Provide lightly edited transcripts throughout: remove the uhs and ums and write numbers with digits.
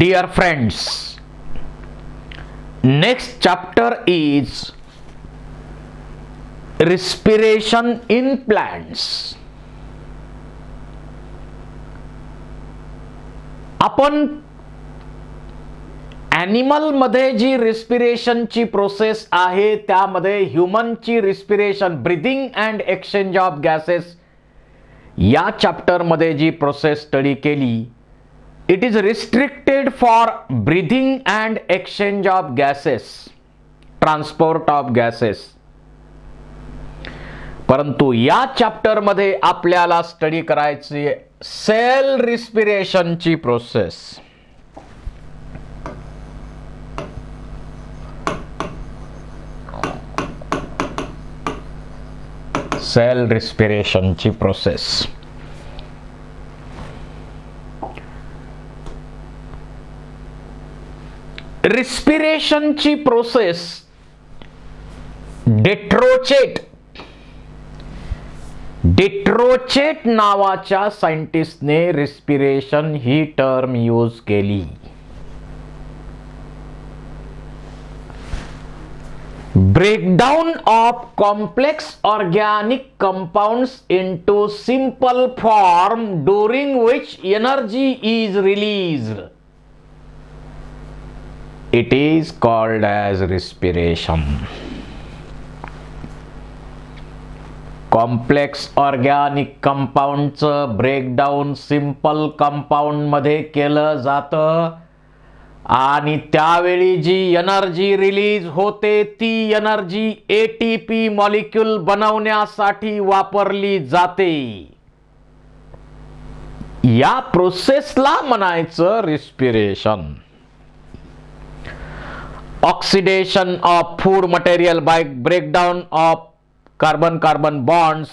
Dear friends, next chapter is respiration in plants. आपण animal मध्ये जी रिस्पिरेशनची प्रोसेस आहे त्यामध्ये ह्यूमनची respiration breathing and exchange of gases या चॅप्टर मध्ये जी प्रोसेस स्टडी केली, it is restricted for breathing and exchange of gases, transport of gases. परंतु या चॅप्टर मध्ये आपल्याला स्टडी करायची सेल रिस्पिरेशनची प्रोसेस. सेल रिस्पिरेशनची प्रोसेस. रिस्पिरेशनची प्रोसेस डेट्रोचेट नावाच्या सायंटिस्टने रिस्पिरेशन ही टर्म यूज केली. Breakdown of complex organic compounds into simple form during which energy is released. It is called as respiration. Complex organic compounds breakdown simple compound मध्ये केलं जातं आणि त्यावेळी जी एनर्जी रिलीज होते ती एनर्जी एटीपी मॉलिक्यूल बनवण्यासाठी वापरली जाते. या प्रोसेसला म्हणायचं respiration. Oxidation of food material by breakdown of carbon bonds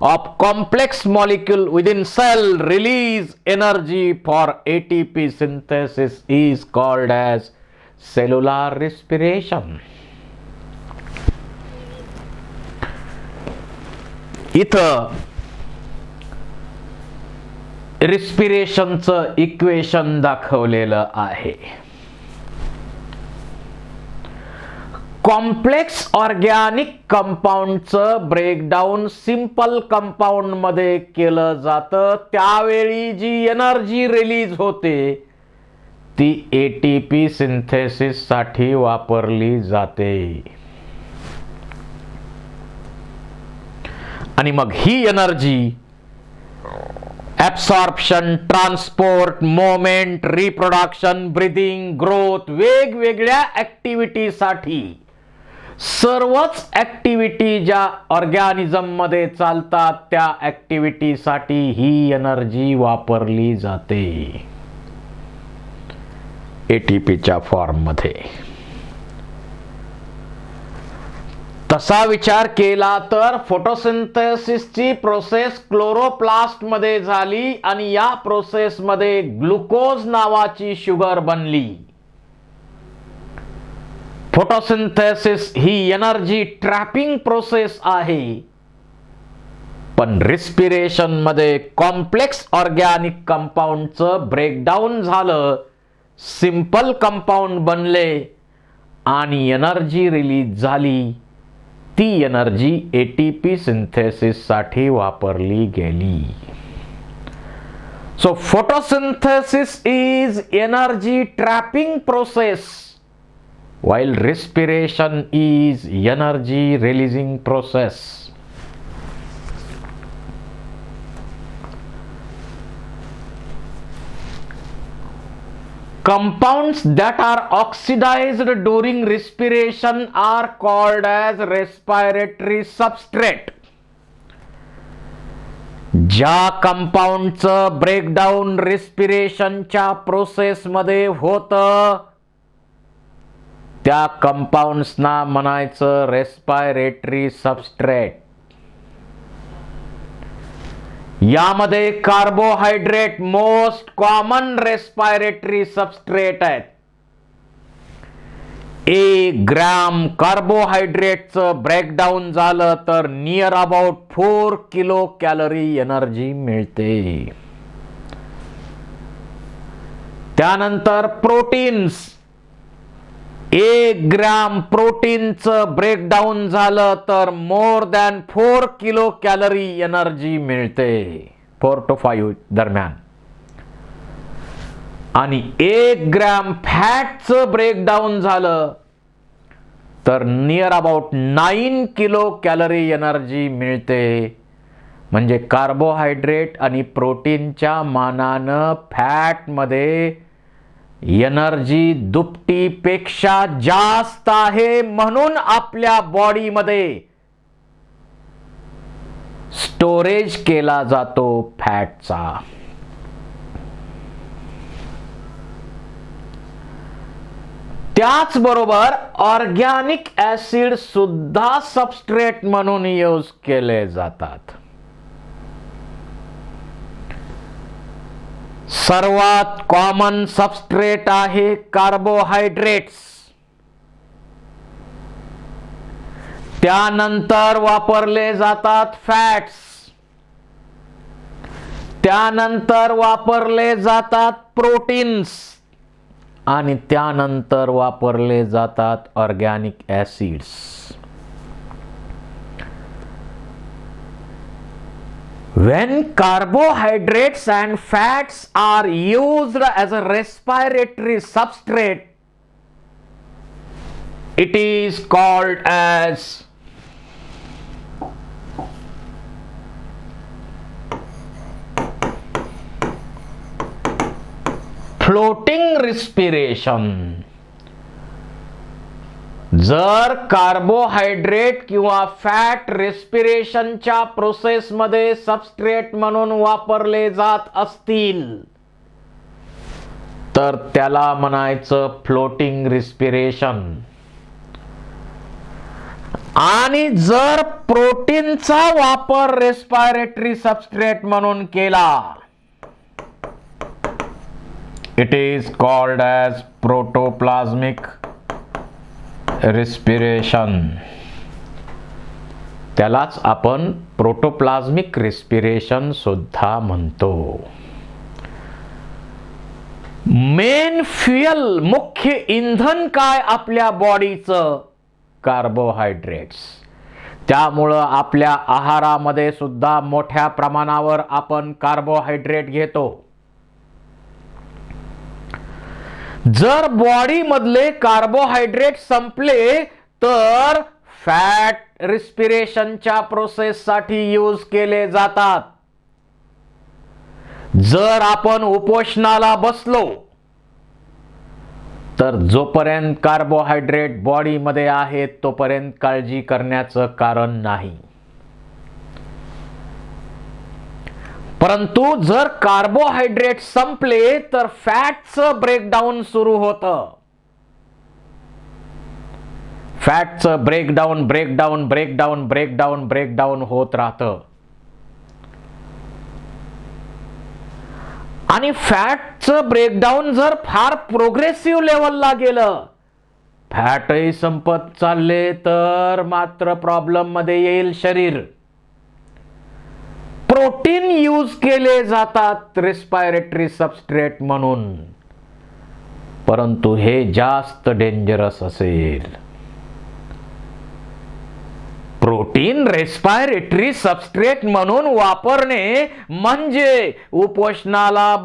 of complex molecule within cell release energy for ATP synthesis is called as cellular respiration. इथं रिस्पिरेशनचं इक्वेशन दाखवलेलं आहे. कॉम्प्लेक्स ऑर्गॅनिक कंपाऊंडचं ब्रेकडाऊन सिंपल कंपाऊंड मध्ये केलं जातं त्यावेळी जी energy release होते ती एटीपी सिंथेसिस साठी वापरली जाते. आणि मग ही energy absorption, transport, moment, reproduction, breathing, growth वेगवेगळ्या ऍक्टिव्हिटी साठी सर्वच ऍक्टिव्हिटी ज्या ऑर्गॅनिझम मध्ये चालतात त्या ऍक्टिव्हिटी साठी ही एनर्जी वापरली जाते एटीपीच्या फॉर्म मध्ये. तसा विचार केला तर फोटोसिंथेसिसची प्रोसेस क्लोरोप्लास्ट मध्ये झाली आणि या प्रोसेस मध्ये ग्लुकोज नावाची शुगर बनली. फोटोसिंथेसिस ही एनर्जी ट्रॅपिंग प्रोसेस आहे. पण रिस्पिरेशन मध्ये कॉम्प्लेक्स ऑर्गॅनिक कंपाऊंडचं ब्रेकडाऊन झालं, सिंपल कंपाऊंड बनले आणि एनर्जी रिलीज झाली. ती एनर्जी एटीपी सिंथेसिस साठी वापरली गेली. So photosynthesis is energy trapping process while respiration is energy releasing process. Compounds that are oxidized during respiration are called as respiratory substrate. ज्या कंपाऊंडचं breakdown रिस्पिरेशनच्या process मध्ये होतं त्या कंपाऊंड्सना म्हणायचं रेस्पायरेटरी सबस्ट्रेट. यामध्ये carbohydrate most common respiratory substrate आहेत. 1 gram कार्बोहायड्रेटचं breakdown झालं तर near about 4 kilo calorie energy मिळते. त्यानंतर प्रोटीन्स, 1 ग्रॅम प्रोटीनचं ब्रेकडाऊन झालं तर more than 4 kilo calorie energy मिळते 4 to 5 दरम्यान. आणि 1 ग्रॅम फॅटचं ब्रेकडाऊन झालं तर near about 9 kilo calorie energy मिळते. म्हणजे कार्बोहायड्रेट आणि प्रोटीनच्या मानानं फॅटमध्ये एनर्जी दुपटीपेक्षा जास्त आहे. म्हणून आपल्या बॉडीमध्ये स्टोरेज केला जातो फॅटचा. त्याचबरोबर ऑर्गॅनिक ऍसिड सुद्धा सबस्ट्रेट म्हणून यूज केले जातात. सर्वात कॉमन सबस्ट्रेट आहे कार्बोहायड्रेट्स. त्यानंतर वापरले जातात फॅट्स. त्यानंतर वापरले जातात प्रोटीन्स. आणि त्यानंतर वापरले जातात organic acids. When carbohydrates and fats are used as a respiratory substrate, it is called as floating respiration. जर कार्बोहायड्रेट किंवा फॅट रेस्पिरेशनच्या प्रोसेसमध्ये सबस्ट्रेट म्हणून वापरले जात असतील तर त्याला म्हणायचं फ्लोटिंग रिस्पिरेशन. आणि जर प्रोटीनचा वापर रेस्पिरेटरी सबस्ट्रेट म्हणून केला, it is called as protoplasmic respiration. त्यालाच आपण प्रोटोप्लाझ्मिक रिस्पिरेशन सुद्धा म्हणतो. मेन फ्युएल, मुख्य इंधन काय आपल्या बॉडीचं? कार्बोहायड्रेट्स. त्यामुळं आपल्या आहारामध्ये सुद्धा मोठ्या प्रमाणावर आपण कार्बोहायड्रेट घेतो. जर बॉडी मधले कार्बोहायड्रेट संपले तर फॅट रिस्पिरेशनच्या प्रोसेस साठी यूज केले जातात. जर आपण उपोषणाला बसलो तर जोपर्यंत कार्बोहायड्रेट बॉडीमध्ये आहेत तोपर्यंत काळजी करण्याचं कारण नाही. परंतु जर कार्बोहायड्रेट संपले तर फॅटचं ब्रेकडाऊन सुरू होतं. फॅटचं ब्रेकडाऊन होत राहतं. आणि फॅटचं ब्रेकडाऊन जर फार प्रोग्रेसिव्ह लेवलला गेलं, फॅटही संपत चालले तर मात्र प्रॉब्लेम मध्ये येईल शरीर. प्रोटीन यूज केले जातात रेस्पिरेटरी सबस्ट्रेट म्हणून, परंतु हे जास्त डेंजरस असेल. प्रोटीन रेस्पिरेटरी सबस्ट्रेट म्हणून वापरणे म्हणजे उपोषणाला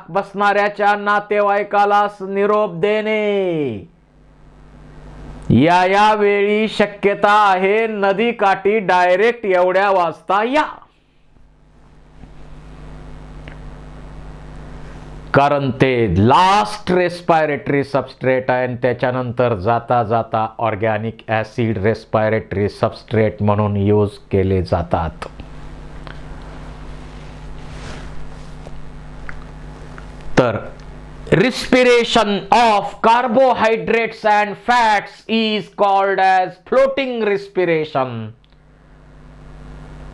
बसणाऱ्याच्या नातेवाईकाला निरोप देणे. या वेळी शक्यता आहे नदी काठी डायरेक्ट एवढ्या वाजता या. कारण ते लास्ट रेस्पिरेटरी सबस्ट्रेट आहे आणि त्याच्यानंतर जाता जाता ऑर्गॅनिक ऍसिड रेस्पिरेटरी सबस्ट्रेट म्हणून यूज केले जातात. तर respiration of carbohydrates and fats is called as floating respiration,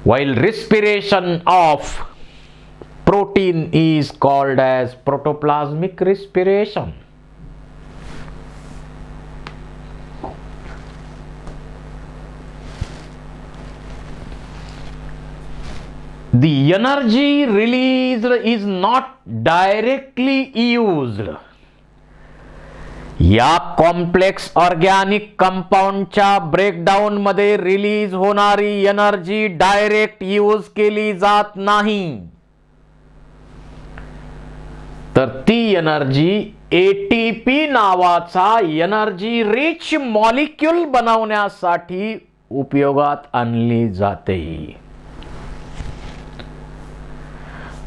while respiration of protein is called as protoplasmic respiration. the energy released is not directly used. या complex organic कंपाऊंडच्या breakdown मध्ये release होणारी energy direct use केली जात नाही, तर ती energy ATP नावाचा energy rich molecule बनवण्यासाठी उपयोगात आणली जाते.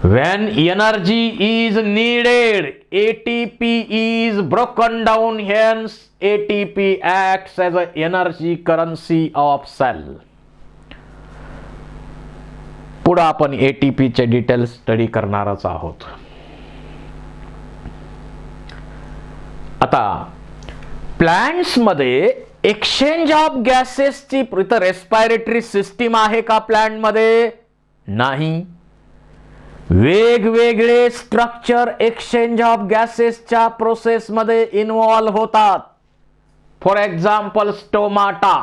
When energy is needed, ATP is broken down, hence ATP acts as an energy currency of cell. पुढे आपण ATP चे डिटेल्स स्टडी करणारच आहोत. आता प्लांट्स मध्ये एक्सचेंज ऑफ गॅसेसची रेस्पिरेटरी सिस्टीम आहे का प्लांट मध्ये? नाही. वेगवेगळे स्ट्रक्चर एक्सचेंज ऑफ गॅसेसच्या प्रोसेस मध्ये इन्व्हॉल्व होतात. फॉर एक्झाम्पल स्टोमाटा,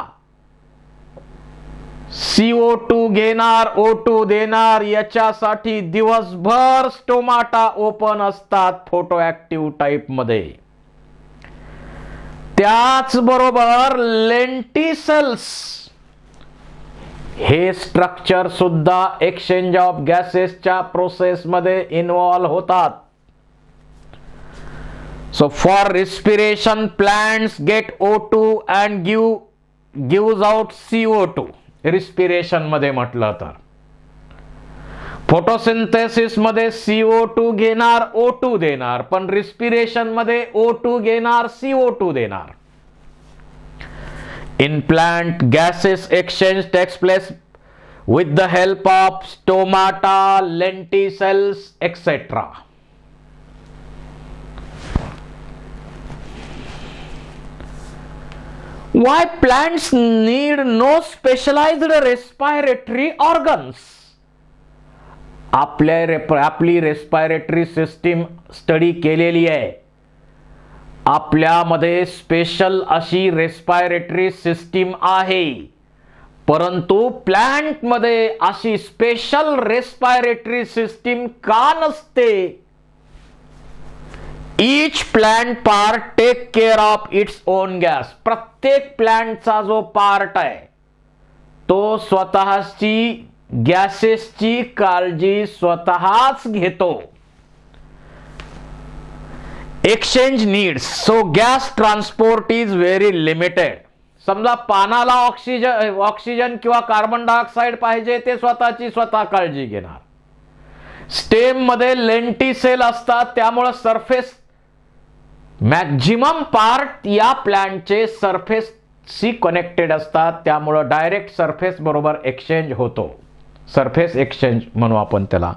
CO2 घेणार, O2 देणार, याच्यासाठी दिवसभर स्टोमाटा ओपन असतात फोटो ऍक्टिव्ह टाइप मध्ये. त्याचबरोबर लेंटिसेल्स हे स्ट्रक्चर सुद्धा एक्सचेंज ऑफ गॅसेसच्या प्रोसेस मध्ये इन्व्हॉल्व होतात. So for respiration plants get O2 and gives out CO2. Respiration मध्ये म्हटलं तर फोटोसिंथेसिस मध्ये CO2 घेणार, O2 देणार, पण रिस्पिरेशन मध्ये O2 घेणार, CO2 देणार. In plant, gases exchange takes place with the help of stomata, lenticels, etc. Why plants need no specialized respiratory organs? आपली रेस्पिरेटरी सिस्टीम स्टडी केलेली आहे. आपल्यामध्ये स्पेशल अशी रेस्पिरेटरी सिस्टीम आहे, परंतु प्लांट मध्ये अशी स्पेशल रेस्पिरेटरी सिस्टीम का नसते? Each plant part take care of its own gas. प्रत्येक प्लांटचा जो पार्ट आहे तो स्वतःची गॅसेसची काळजी स्वतःच घेतो. Exchange needs, so gas transport is very limited. समजा पानाला ऑक्सिजन किंवा कार्बन डायऑक्साईड पाहिजे, ते स्वतः काळजी घेणार. स्टेम मध्ये लेंटिसेल असतात, त्यामुळे सरफेस मॅक्झिमम पार्ट या प्लांटचे सरफेसशी कनेक्टेड असतात, त्यामुळे डायरेक्ट सरफेस बरोबर एक्सचेंज होतो. सरफेस एक्सचेंज म्हणू आपण त्याला.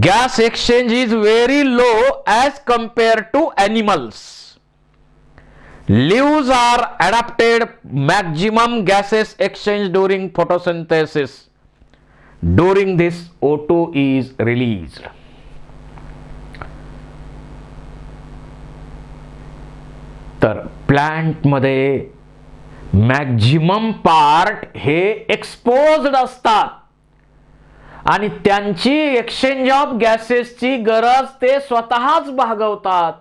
Gas exchange is very low as compared to animals. Leaves are adapted maximum gases exchange during photosynthesis. During this, O2 is released. तर प्लांट मध्ये मॅक्झिमम पार्ट हे एक्सपोज्ड असतात आणि त्यांची एक्सचेंज ऑफ गॅसेसची गरज ते स्वतःच भागवतात.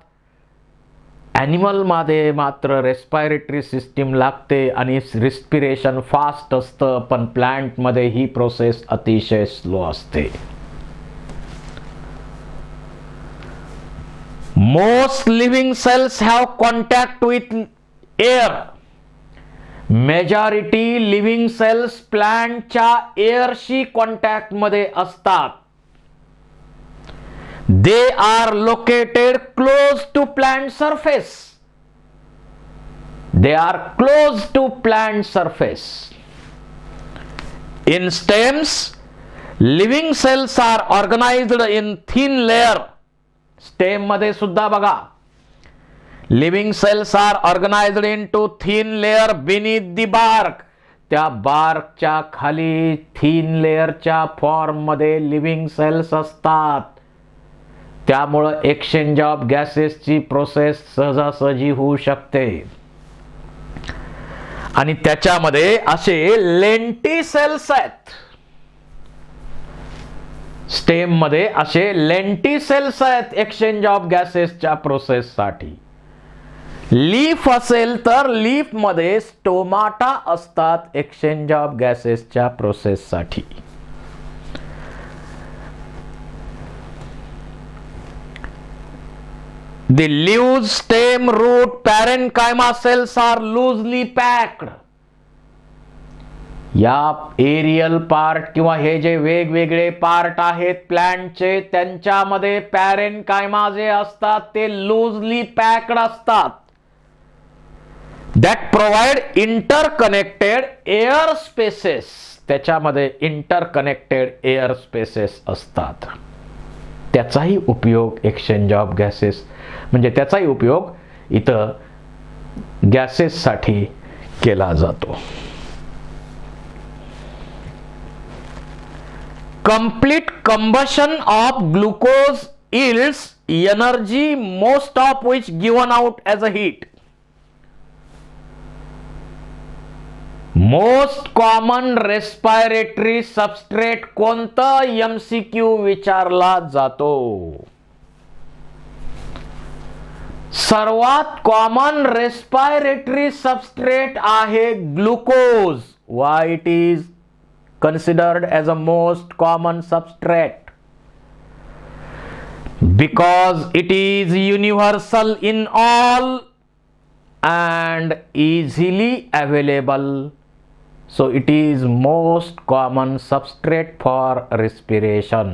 ॲनिमल मध्ये मात्र रेस्पिरेटरी सिस्टीम लागते आणि रिस्पिरेशन फास्ट असतं, पण प्लांट मध्ये ही प्रोसेस अतिशय स्लो असते. Most living cells have contact with air. Majority living cells प्लांटच्या एअरशी कॉन्टॅक्ट मध्ये असतात. They are located close to plant surface. They are close to plant surface. In stems, living cells are organized in thin layer. Stem मध्ये सुद्धा बघा, living cells are organized into thin layer beneath the bark. त्या बार्कच्या खाली thin लेअरच्या form मध्ये living cells असतात. त्यामुळे एक्सचेंज ऑफ गॅसेसची प्रोसेस सहजासहजी होऊ शकते. आणि त्याच्यामध्ये असे लेंटिसेल्स आहेत. स्टेम मध्ये असे लेंटिसेल्स आहेत एक्सचेंज ऑफ गॅसेसच्या प्रोसेससाठी. लीफ असेल तर लीफ मध्ये स्टोमाटा असतात एक्सचेंज ऑफ गॅसेसच्या प्रोसेससाठी. The leaves, stem, root, parenchyma cells are loosely packed. या एरियल पार्ट किंवा हे जे वेगवेगळे पार्ट आहेत प्लांटचे त्यांच्यामध्ये पॅरेनकायमा जे असतात ते लूजली पॅक्ड असतात. That provide interconnected air spaces. त्याच्यामध्ये इंटरकनेक्टेड एअर स्पेसेस असतात. त्याचाही उपयोग एक्सचेंज ऑफ गॅसेस म्हणजे त्याचाही उपयोग इथं गॅसेससाठी केला जातो. Complete combustion of glucose yields energy, most of which given out as a heat. Most common respiratory substrate कोणता MCQ विचारला जातो. सर्वात कॉमन रेस्पिरेटरी सबस्ट्रेट आहे glucose. Why it is considered as a most common substrate? Because it is universal in all and easily available. So it is most common substrate for respiration.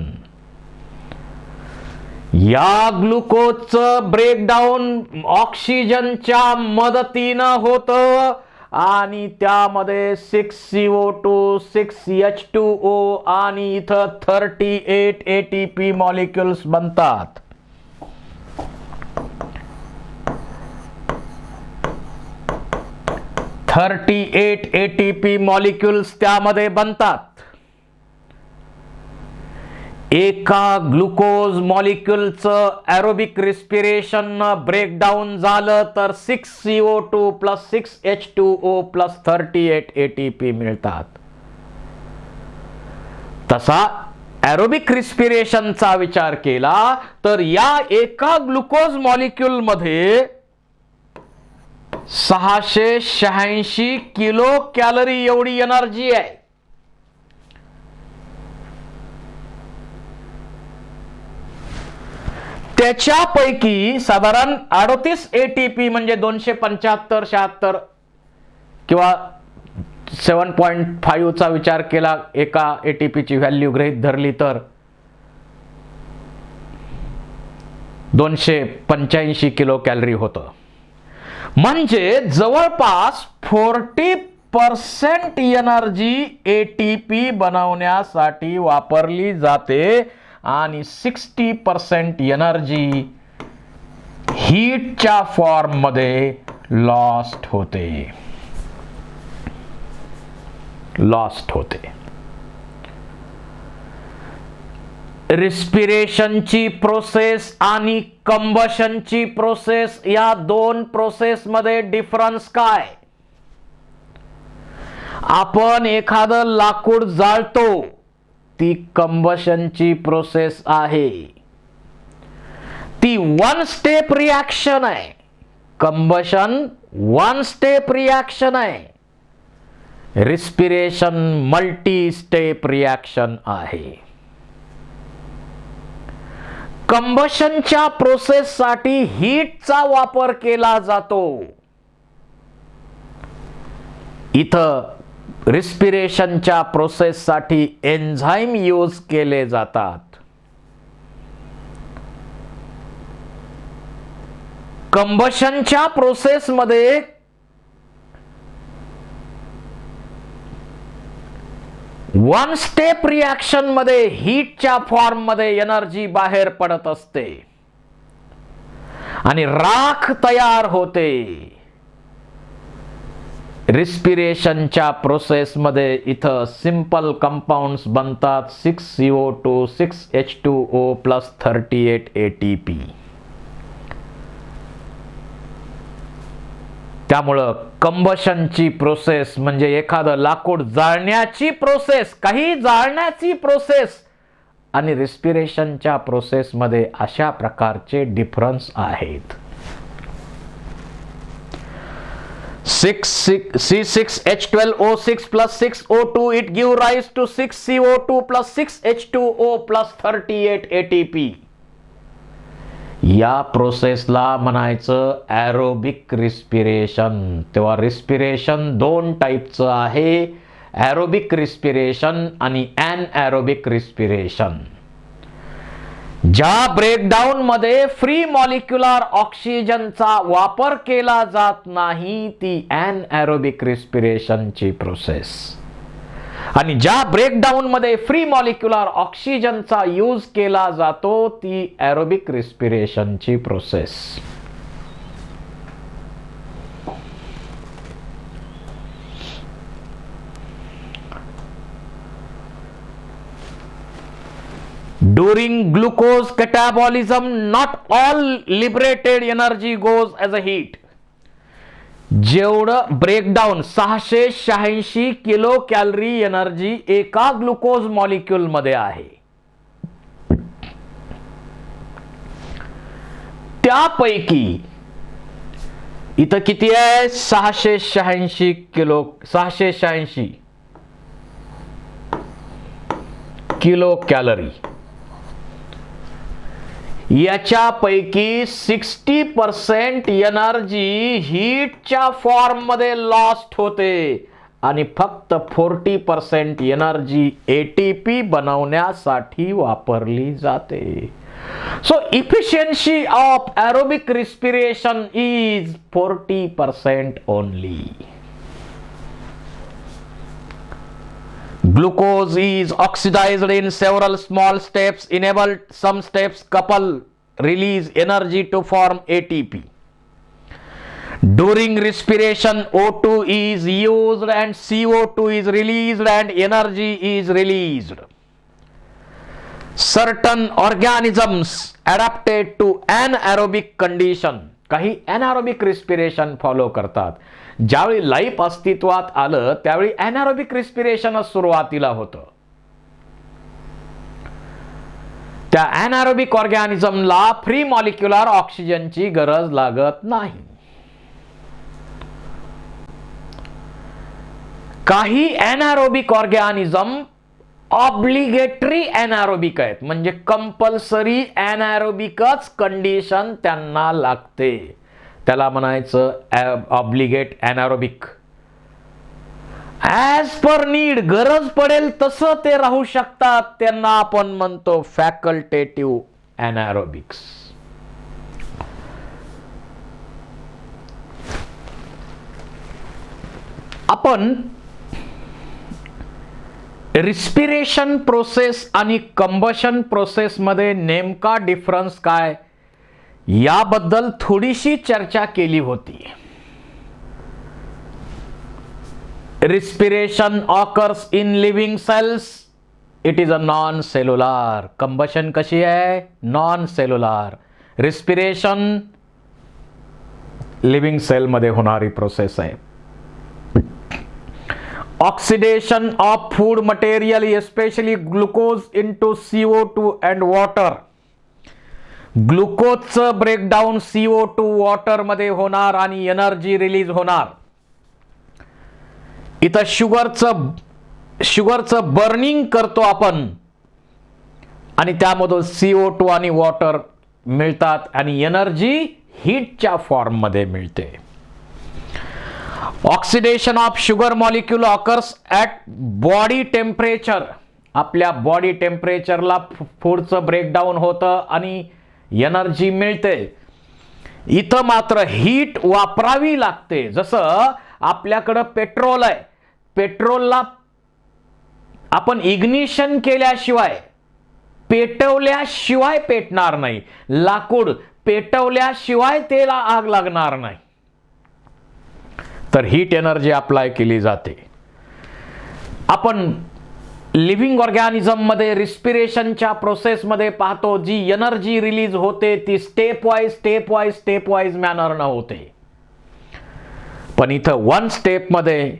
या ग्लुकोजचं breakdown ऑक्सिजनच्या मदतीनं होतं आणि त्यामध्ये 6CO2, 6H2O आणि इथं 38 ATP molecules बनतात. ATP molecules त्यामध्ये बनतात. एका ग्लुकोज मॉलिक्युलचं एरोबिक रिस्पिरेशन ब्रेकडाऊन झालं तर 6CO2 plus 6H2O plus 38 ATP मिळतात. तसा एरोबिक रिस्पिरेशनचा विचार केला तर या एका ग्लुकोज मॉलिक्युल मध्ये 686 किलो कॅलरी एवढी एनर्जी आहे. त्याच्यापैकी साधारण 38 ATP म्हणजे 275 76 किंवा 7.5 चा विचार केला एका ATP ची व्हॅल्यू गृहीत धरली तर 285 किलो कॅलरी होतं. म्हणजे जवळपास 40% एनर्जी ATP बनवण्यासाठी वापरली जाते आणि 60% एनर्जी हीटच्या फॉर्म मध्ये लॉस्ट होते. रिस्पिरेशनची प्रोसेस आणि कंबशनची प्रोसेस या दोन प्रोसेस मध्ये डिफरन्स काय. आपण एखादं लाकूड जाळतो ती कंबशनची प्रोसेस आहे. ती वन स्टेप रिॲक्शन आहे. कंबशन वन स्टेप रिॲक्शन आहे. रिस्पिरेशन मल्टी स्टेप रिॲक्शन आहे. कंबशनच्या प्रोसेस साठी हीटचा वापर केला जातो. इथं रिस्पिरेशनच्या प्रोसेस साठी एन्झाईम यूज केले जातात. कंबशनच्या प्रोसेस मध्ये वन स्टेप रिॲक्शन मध्ये हीटच्या फॉर्म मध्ये एनर्जी बाहेर पडत असते आणि राख तयार होते. रिस्पिरेशनच्या प्रोसेस मध्ये इथं सिंपल कंपाऊंड्स बनतात 6CO2 6H2O प्लस 38 ATP. त्यामुळं कंबशनची प्रोसेस म्हणजे एखादं लाकूड जाळण्याची प्रोसेस, काही जाळण्याची प्रोसेस आणि रिस्पिरेशनच्या प्रोसेसमध्ये अशा प्रकारचे डिफरन्स आहेत. C6H12O6 plus 6O2, it give rise to 6CO2 plus 6H2O plus 38 ATP. या प्रोसेसला म्हणायचं ॲरोबिक रिस्पिरेशन. तेव्हा रिस्पिरेशन दोन टाईपचं आहे, ॲरोबिक रिस्पिरेशन आणि ॲनॲरोबिक रिस्पिरेशन. ज्या ब्रेकडाऊन मध्ये फ्री मॉलिक्युलर ऑक्सिजनचा वापर केला जात नाही ती ॲनॲरोबिक रिस्पिरेशनची प्रोसेस, आणि ज्या ब्रेकडाऊन मध्ये फ्री मॉलिक्युलर ऑक्सिजनचा यूज केला जातो ती ॲरोबिक रिस्पिरेशनची process. During glucose catabolism, not all liberated energy goes as a heat. जेवढं ब्रेकडाऊन 686 किलो कॅलरी एनर्जी एका ग्लुकोज मॉलिक्यूल मध्ये आहे, त्यापैकी इथं किती आहे 686 किलो कॅलरी. याच्यापैकी 60% एनर्जी हीटच्या फॉर्म मध्ये लॉस्ट होते आणि फक्त 40% एनर्जी एटीपी बनवण्यासाठी वापरली जाते. So efficiency of aerobic respiration is 40% only. Glucose is oxidized in several small steps, enable some steps couple release energy to form ATP. During respiration, O2 is used and CO2 is released and energy is released. Certain organisms adapted to anaerobic condition, काही anaerobic respiration follow करतात. ज्यावेळी life अस्तित्वात आलं त्यावेळी ॲनारोबिक रिस्पिरेशनच सुरुवातीला होतं. त्या ॲनारोबिक ऑर्गॅनिझमला free molecular ऑक्सिजनची गरज लागत नाही. काही ॲनारोबिक ऑर्गॅनिझम ऑब्लिगेटरी ॲनारोबिक आहेत, म्हणजे कंपल्सरी ॲनारोबिकच कंडिशन त्यांना लागते. त्याला म्हणायचं ऑब्लिगेट ॲनारोबिक. ॲज पर नीड, गरज पडेल तसं ते राहू शकतात, त्यांना आपण म्हणतो फॅकल्टेटिव्ह ॲनारोबिक्स. आपण रिस्पिरेशन प्रोसेस आणि कंबशन प्रोसेस मध्ये नेमका डिफरन्स काय याबद्दल थोडीशी चर्चा केली होती. Respiration occurs in living cells, it is a non cellular. Combustion कशी आहे, non cellular. Respiration living cell मध्ये होणारी प्रोसेस आहे. Oxidation of food material especially glucose into CO2 and water. ग्लुकोजचं ब्रेकडाऊन CO2 वॉटर मध्ये होणार आणि एनर्जी रिलीज होणार. इथं शुगरचं बर्निंग करतो आपण आणि त्यामधून CO2 आणि वॉटर मिळतात आणि एनर्जी हीटच्या फॉर्म मध्ये मिळते. Oxidation of sugar molecule occurs at body temperature. आपल्या बॉडी टेम्परेचरला फूडचं ब्रेकडाऊन होतं आणि एनर्जी मिळते. इथं मात्र हीट वापरावी लागते. जसं आपल्याकडं पेट्रोल आहे, पेट्रोलला आपण इग्निशन केल्याशिवाय, पेटवल्याशिवाय पेटणार नाही. लाकूड पेटवल्याशिवाय त्याला आग लागणार नाही. तर हीट एनर्जी अप्लाय केली जाते. आपण लिव्हिंग ऑर्गॅनिझम मध्ये रिस्पिरेशनच्या प्रोसेस मध्ये पाहतो जी एनर्जी रिलीज होते ती स्टेप वाईज मॅनर न होते, पण इथं वन स्टेप मध्ये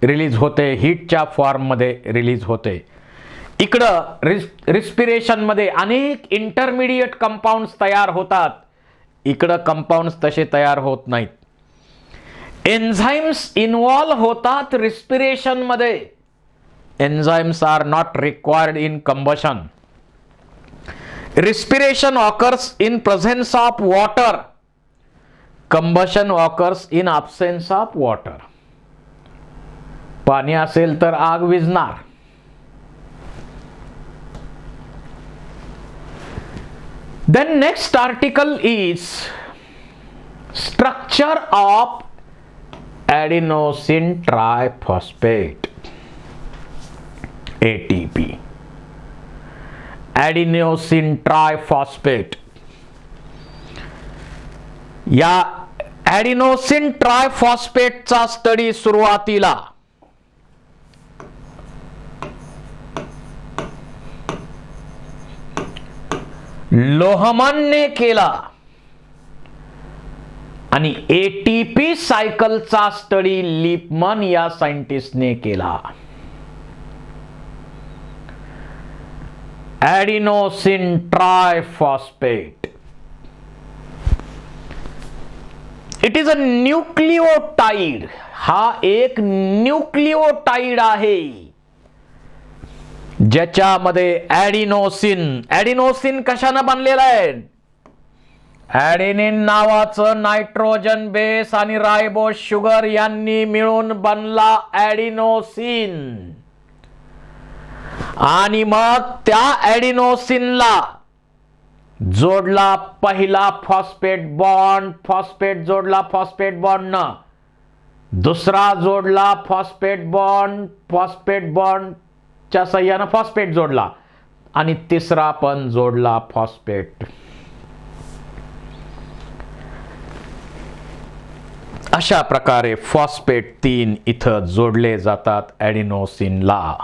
रिलीज होते, हीटच्या फॉर्म मध्ये रिलीज होते. इकडं रिस्पिरेशन मध्ये अनेक इंटरमिडिएट कंपाऊंड्स तयार होतात, इकडं कंपाऊंड्स तसे तयार होत नाहीत. एन्झाइम्स इन्व्हॉल्व होतात रिस्पिरेशन मध्ये. Enzymes are not required in combustion. Respiration occurs in presence of water. Combustion occurs in absence of water. पाणी असेल तर आग विझणार. Then next article is structure of adenosine triphosphate, ATP. Adenosine triphosphate. या ॲडिनोसिन ट्रायफॉस्फेटचा study सुरुवातीला लोहमनने केला आणि ATP सायकलचा study Lippmann या सायंटिस्टने केला. ॲडिनोसिन ट्रायफॉस्फेट, इट इज अ न्यूक्लिओटाइड. हा एक न्यूक्लिओटाइड आहे ज्याच्यामध्ये ॲडिनोसिन कशाने बनलेला आहे? ॲडेनिन नावाचं नायट्रोजन बेस आणि रायबोस शुगर यांनी मिळून बनला ॲडिनोसिन. आणि मग त्या ॲडिनोसिनला जोडला पहिला फॉस्फेट बॉन्ड, जोडला फॉस्फेट बॉन्ड न, दुसरा जोडला फॉस्फेट बॉन्ड च्या सहाय्याने फॉस्फेट जोडला आणि तिसरा पण जोडला फॉस्फेट. अशा प्रकारे फॉस्फेट 3 इथं जोडले जातात ॲडिनोसिनला.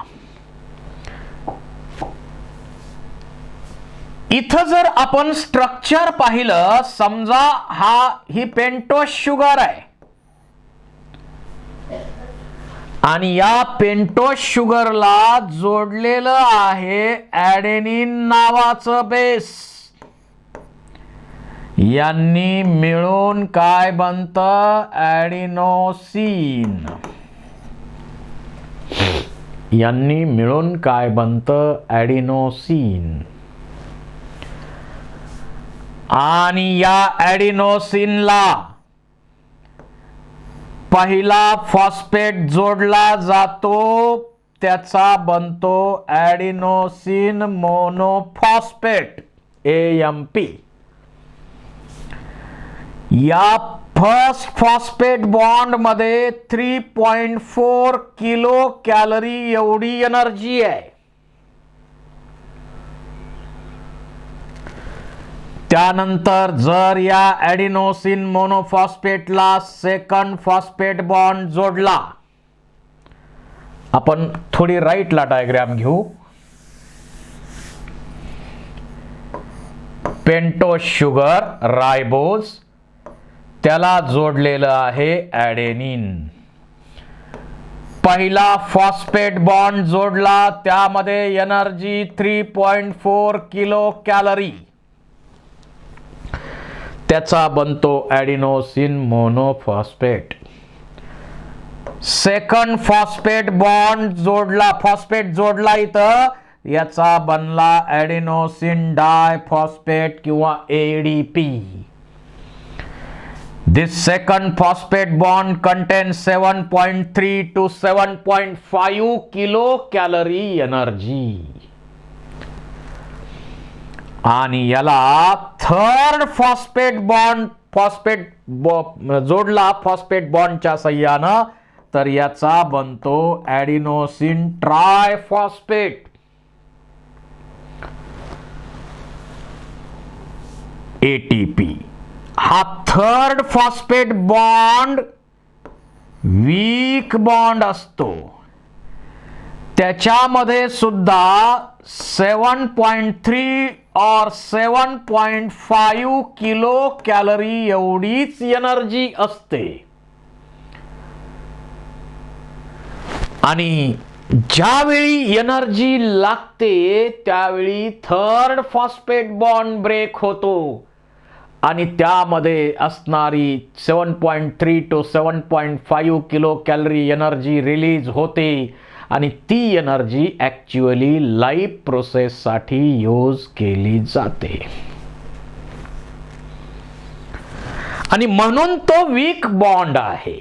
इथं जर आपण स्ट्रक्चर पाहिलं, समजा ही पेंटोस शुगर आहे आणि या पेंटोस शुगरला जोडलेलं आहे ॲडेनिन नावाचं बेस. यांनी मिळून काय बनतं? ॲडिनोसिन. यांनी मिळून काय बनतं? ॲडिनोसिन. आणि या ॲडिनोसिनला पहिला फॉस्फेट जोडला जातो, त्याचा बनतो ॲडिनोसिन मोनोफॉस्फेट, AMP. या फर्स्ट फॉस्फेट बॉन्ड मध्ये 3.4 किलो कॅलरी एवढी एनर्जी आहे. त्यानंतर जर या ॲडिनोसिन मोनोफॉस्फेटला सेकंड फॉस्फेट बॉन्ड जोडला, आपण थोडी राईटला डायग्राम घेऊ. पेंटोस शुगर, रायबोज, त्याला जोडलेलं आहे ॲडेनिन. पहिला फॉस्फेट बॉन्ड जोडला, त्यामध्ये एनर्जी 3.4 किलो कॅलरी, त्याचा बनतो ॲडिनोसिन मोनोफॉस्फेट. सेकंड फॉस्फेट बॉन्ड जोडला, फॉस्फेट जोडला इथं, याचा बनला ॲडिनोसिन डायफॉस्फेट किंवा ADP. This second phosphate bond contains 7.3 to 7.5 kilocalorie energy. आणि याला थर्ड फॉस्फेट जोडला फॉस्फेट बॉन्डच्या सहाय्यानं, तर याचा बनतो ॲडिनोसिन ट्रायफॉस्फेट, ATP. हा third phosphate bond weak bond असतो, त्याच्यामध्ये सुद्धा 7.3 और 7.5 किलो कॅलरी एवढीच एनर्जी असते. आणि ज्यावेळी एनर्जी लागते त्यावेळी थर्ड फॉस्फेट बॉन्ड ब्रेक होतो आणि त्यामध्ये असणारी 7.3 to 7.5 kilo calorie energy release होते आणि ती एनर्जी ॲक्च्युअली लाईफ प्रोसेससाठी यूज केली जाते आणि म्हणून तो वीक बॉन्ड आहे.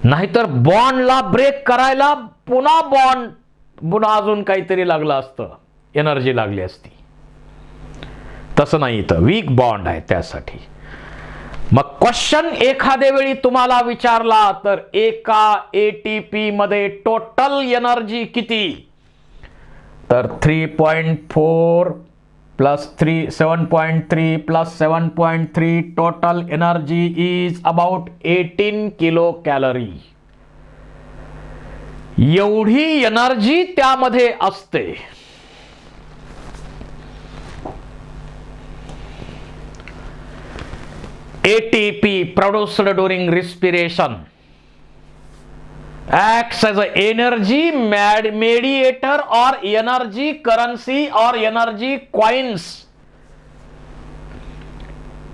नाहीतर बॉन्डला ब्रेक करायला पुन्हा अजून काहीतरी लागलं असतं, एनर्जी लागली असती. तसं नाही, इथं वीक बॉन्ड आहे त्यासाठी. मग क्वेश्चन एखाद्या वेळी तुम्हाला विचारला तर एका एटीपी मध्ये टोटल एनर्जी किती, तर 3.4 plus 7.3 plus 7.3 total energy is about 18 kilo calorie. एवढी एनर्जी त्यामध्ये असते. ATP produced during respiration acts as an energy mediator or energy currency or energy coins.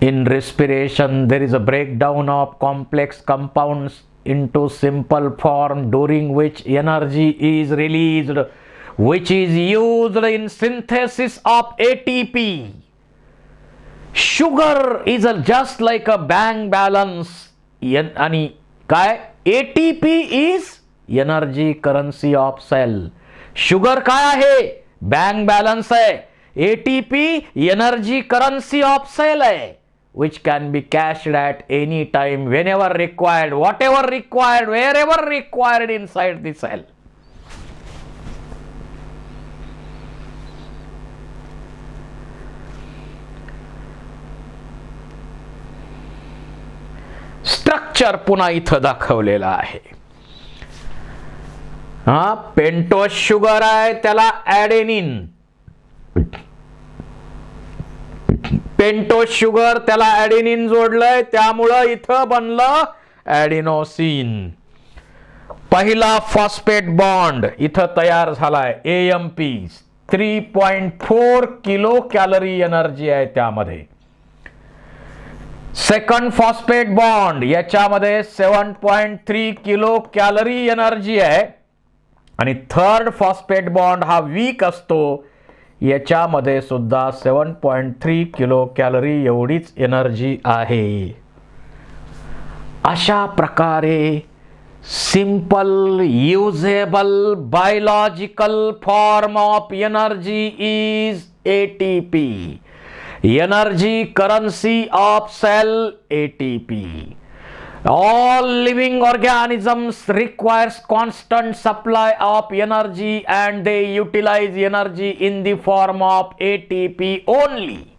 In respiration there is a breakdown of complex compounds into simple form during which energy is released, which is used in synthesis of ATP. Sugar is just like a bank balance. आणि काय, ATP is energy currency of cell. Sugar काय आहे, bank balance आहे. ATP energy currency of cell आहे, which can be cashed at any time, whenever required, whatever required, wherever required inside the cell. Structure पुन्हा इथं दाखवलेलं आहे. Pentose sugar आहे, त्याला ॲडेनिन. पेंटोज शुगर त्याला ॲडेनिन जोडलंय, त्यामुळं इथं बनलं ॲडिनोसिन. पहिला फॉस्फेट बॉन्ड इथं तयार झालाय, AMP. 3.4 किलो कॅलरी एनर्जी आहे त्यामध्ये. सेकंड फॉस्फेट बॉन्ड याच्यामध्ये 7.3 किलो कॅलरी एनर्जी आहे आणि थर्ड फॉस्फेट बॉन्ड हा वीक असतो, याच्यामध्ये सुद्धा 7.3 किलो कॅलरी एवढीच एनर्जी आहे. अशा प्रकारे simple usable biological form of energy is ATP. Energy currency of cell, ATP. All living organisms requires constant supply of energy and they utilize energy in the form of ATP only.